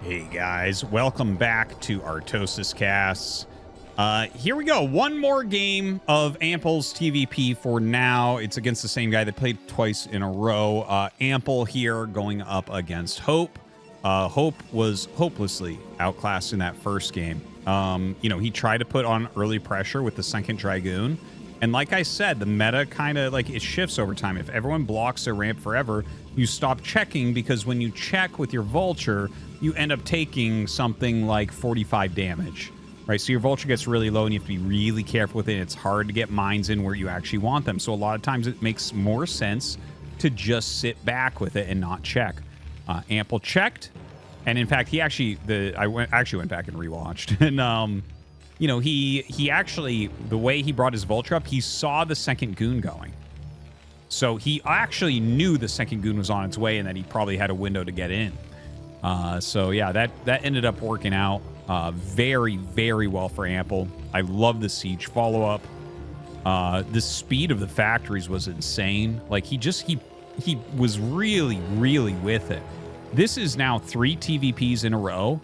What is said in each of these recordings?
Hey guys, welcome back to ArtosisCasts. Here we go. One more game of Ample's TVP for now. It's against the same guy that played twice in a row. Ample here going up against Hope. Hope was hopelessly outclassed in that first game. He tried to put on early pressure with the second Dragoon. And like I said, the meta kind of like it shifts over time. If everyone blocks their ramp forever, you stop checking, because when you check with your Vulture, you end up taking something like 45 damage, right? So your Vulture gets really low and you have to be really careful with it. It's hard to get mines in where you actually want them. So a lot of times it makes more sense to just sit back with it and not check. Ample checked. And in fact, I actually went back and rewatched. And, he actually, the way he brought his Vulture up, he saw the second Goon going. So he actually knew the second Goon was on its way and that he probably had a window to get in. So yeah, that ended up working out very, very well for Ample. I love the siege follow-up. The speed of the factories was insane. Like he was really, really with it. This is now 3 TVPs in a row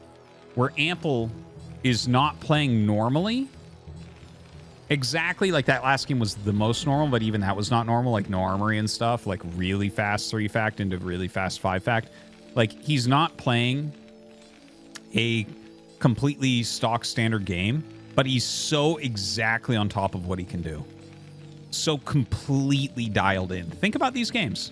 where Ample is not playing normally. Exactly, like that last game was the most normal, but even that was not normal, like no armory and stuff, like really fast 3-fact into really fast 5-fact. Like, he's not playing a completely stock standard game, but he's so exactly on top of what he can do. So completely dialed in. Think about these games.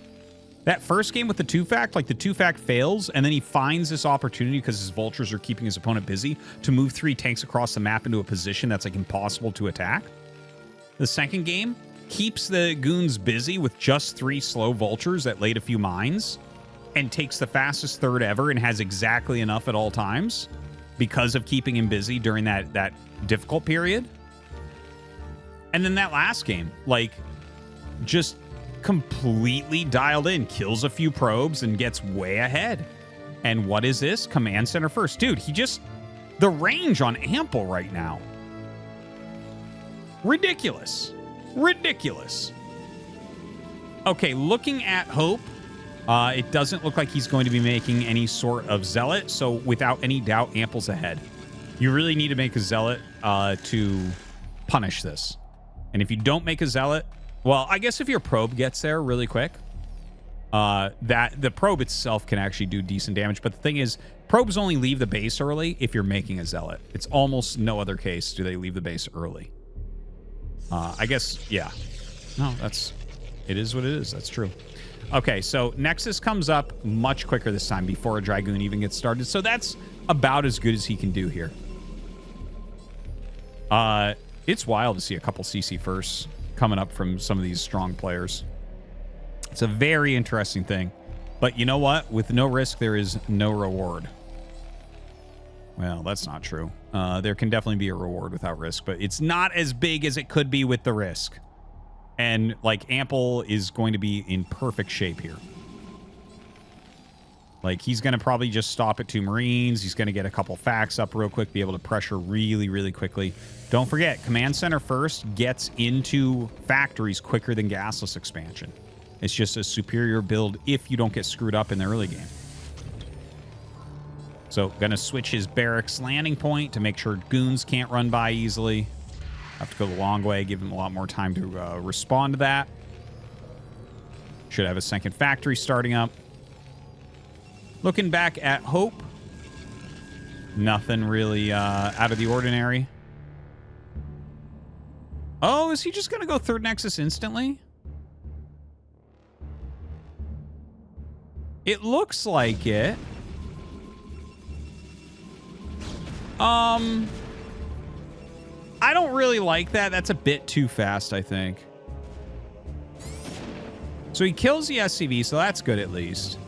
That first game with the 2-fact, like the 2-fact fails, and then he finds this opportunity because his Vultures are keeping his opponent busy to move 3 tanks across the map into a position that's like impossible to attack. The second game keeps the Goons busy with just 3 slow Vultures that laid a few mines and takes the fastest third ever and has exactly enough at all times because of keeping him busy during that difficult period. And then that last game, like, just completely dialed in, kills a few probes and gets way ahead. And what is this? Command center first. Dude, the range on Ample right now. Ridiculous. Ridiculous. Okay, looking at Hope, it doesn't look like he's going to be making any sort of Zealot, so without any doubt, Ample's ahead. You really need to make a Zealot to punish this. And if you don't make a Zealot, well, I guess if your probe gets there really quick, the probe itself can actually do decent damage. But the thing is, probes only leave the base early if you're making a Zealot. It's almost no other case do they leave the base early. I guess, yeah. No, it is what it is. That's true. Okay, so Nexus comes up much quicker this time before a Dragoon even gets started. So that's about as good as he can do here. It's wild to see a couple CC firsts coming up from some of these strong players. It's a very interesting thing. But you know what? With no risk, there is no reward. Well, that's not true. There can definitely be a reward without risk, but it's not as big as it could be with the risk. And, like, Ample is going to be in perfect shape here. Like, he's going to probably just stop at 2 Marines. He's going to get a couple facts up real quick, be able to pressure really, really quickly. Don't forget, Command Center first gets into factories quicker than Gasless expansion. It's just a superior build if you don't get screwed up in the early game. So, going to switch his barracks landing point to make sure Goons can't run by easily. Have to go the long way, give him a lot more time to respond to that. Should have a second factory starting up. Looking back at Hope, nothing really out of the ordinary. Oh, is he just going to go third Nexus instantly? It looks like it. I don't really like that. That's a bit too fast, I think. So he kills the SCV, so that's good at least.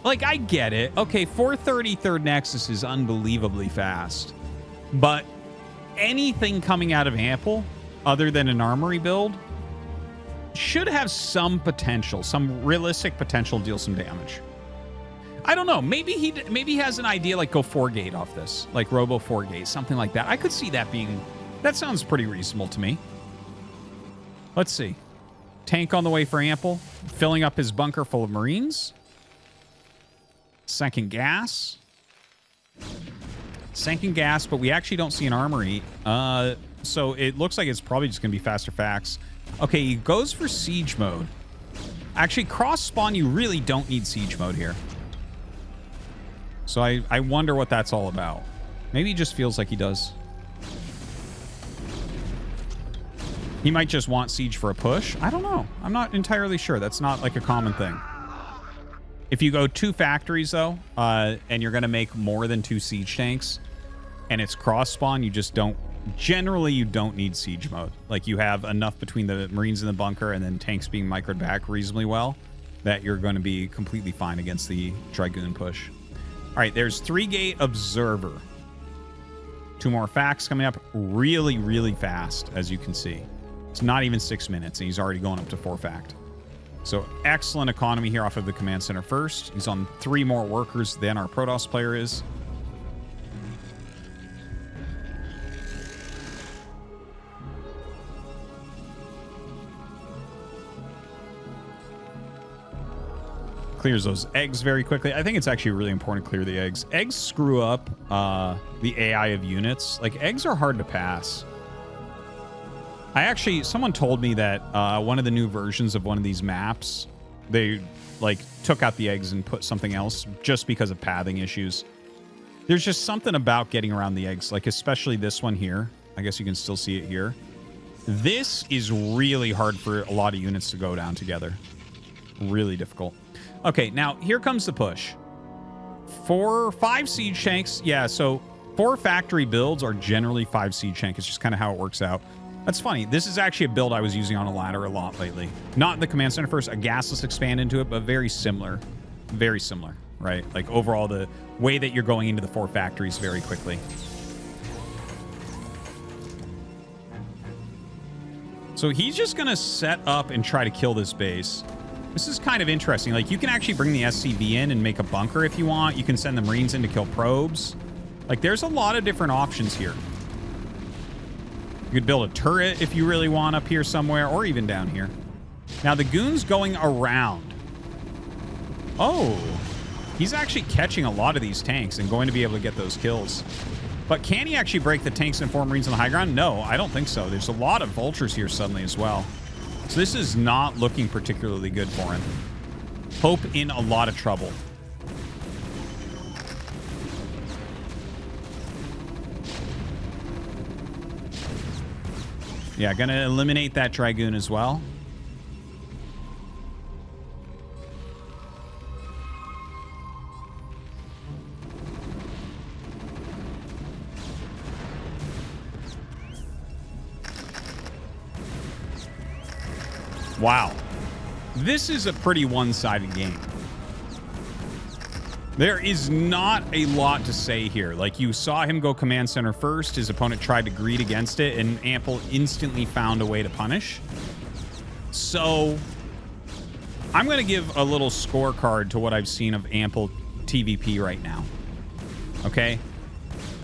Like, I get it. Okay, 430 third Nexus is unbelievably fast. But anything coming out of Ample, other than an armory build, should have some potential, some realistic potential to deal some damage. I don't know. Maybe he has an idea like go 4-gate off this. Like Robo 4-gate, something like that. I could see that being... That sounds pretty reasonable to me. Let's see. Tank on the way for Ample. Filling up his bunker full of Marines. Second gas. Second gas, but we actually don't see an armory. So it looks like it's probably just going to be faster facts. Okay, he goes for siege mode. Actually, cross spawn, you really don't need siege mode here. So I wonder what that's all about. Maybe he just feels like he does. He might just want siege for a push. I don't know. I'm not entirely sure. That's not like a common thing. If you go 2 factories, though, and you're going to make more than 2 siege tanks, and it's cross spawn, you just don't... Generally, you don't need siege mode. Like, you have enough between the Marines in the bunker and then tanks being microed back reasonably well that you're going to be completely fine against the Dragoon push. All right, there's 3-gate Observer. 2 more facts coming up really, really fast, as you can see. It's not even 6 minutes, and he's already going up to 4 fact. So excellent economy here off of the command center first. He's on 3 more workers than our Protoss player is. Clears those eggs very quickly. I think it's actually really important to clear the eggs. Eggs screw up the AI of units. Like, eggs are hard to pass. Someone told me that one of the new versions of one of these maps, they like took out the eggs and put something else just because of pathing issues. There's just something about getting around the eggs, like especially this one here. I guess you can still see it here. This is really hard for a lot of units to go down together. Really difficult. Okay, now here comes the push. 5 siege tanks. Yeah, so 4 factory builds are generally 5 siege tanks. It's just kind of how it works out. That's funny. This is actually a build I was using on a ladder a lot lately. Not in the command center first, a gasless expand into it, but very similar. Very similar, right? Like overall, the way that you're going into the 4 factories very quickly. So he's just going to set up and try to kill this base. This is kind of interesting. Like, you can actually bring the SCV in and make a bunker if you want. You can send the Marines in to kill probes. Like, there's a lot of different options here. You could build a turret if you really want up here somewhere, or even down here. Now, the goon's going around. Oh, he's actually catching a lot of these tanks and going to be able to get those kills. But can he actually break the tanks and 4 Marines on the high ground? No, I don't think so. There's a lot of vultures here suddenly as well. So this is not looking particularly good for him. Hope in a lot of trouble. Yeah, gonna eliminate that Dragoon as well. Wow. This is a pretty one-sided game. There is not a lot to say here. Like, you saw him go command center first. His opponent tried to greed against it, and Ample instantly found a way to punish. So, I'm going to give a little scorecard to what I've seen of Ample TVP right now. Okay?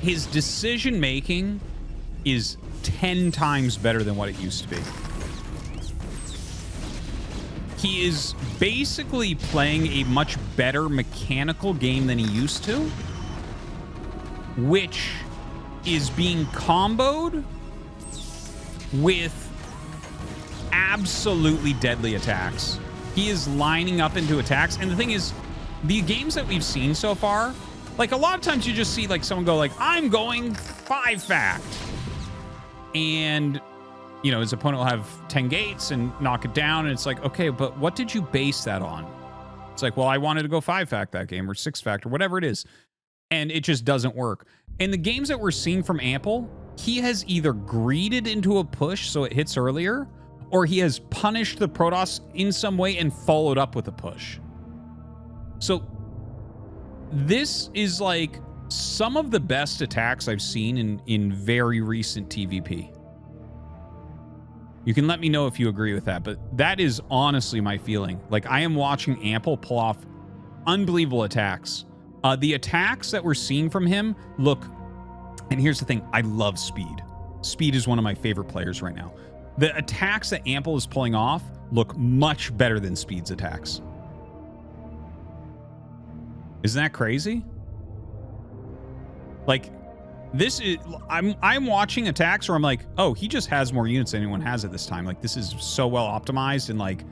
His decision-making is 10 times better than what it used to be. He is basically playing a much better mechanical game than he used to, which is being comboed with absolutely deadly attacks. He is lining up into attacks, and the thing is, the games that we've seen so far, like, a lot of times you just see like someone go like, I'm going 5 fact, and you know, his opponent will have 10 gates and knock it down. And it's like, okay, but what did you base that on? It's like, well, I wanted to go 5 fact that game, or 6 fact, or whatever it is. And it just doesn't work. In the games that we're seeing from Ample, he has either greeded into a push so it hits earlier, or he has punished the Protoss in some way and followed up with a push. So this is like some of the best attacks I've seen in very recent TVP. You can let me know if you agree with that, but that is honestly my feeling. Like, I am watching Ample pull off unbelievable attacks. The attacks that we're seeing from him look, and here's the thing, I love Speed. Speed is one of my favorite players right now. The attacks that Ample is pulling off look much better than Speed's attacks. Isn't that crazy? Like, this is, I'm watching attacks where I'm like, oh, he just has more units than anyone has at this time. Like, this is so well optimized and like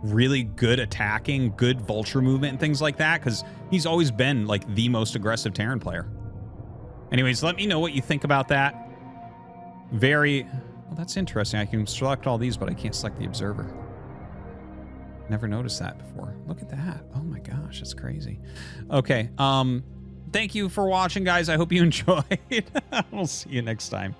really good attacking, good vulture movement and things like that, because he's always been like the most aggressive Terran player. Anyways, let me know what you think about that. Very, well, that's interesting. I can select all these, but I can't select the observer. Never noticed that before. Look at that. Oh my gosh, that's crazy. Okay. Thank you for watching, guys. I hope you enjoyed. We'll see you next time.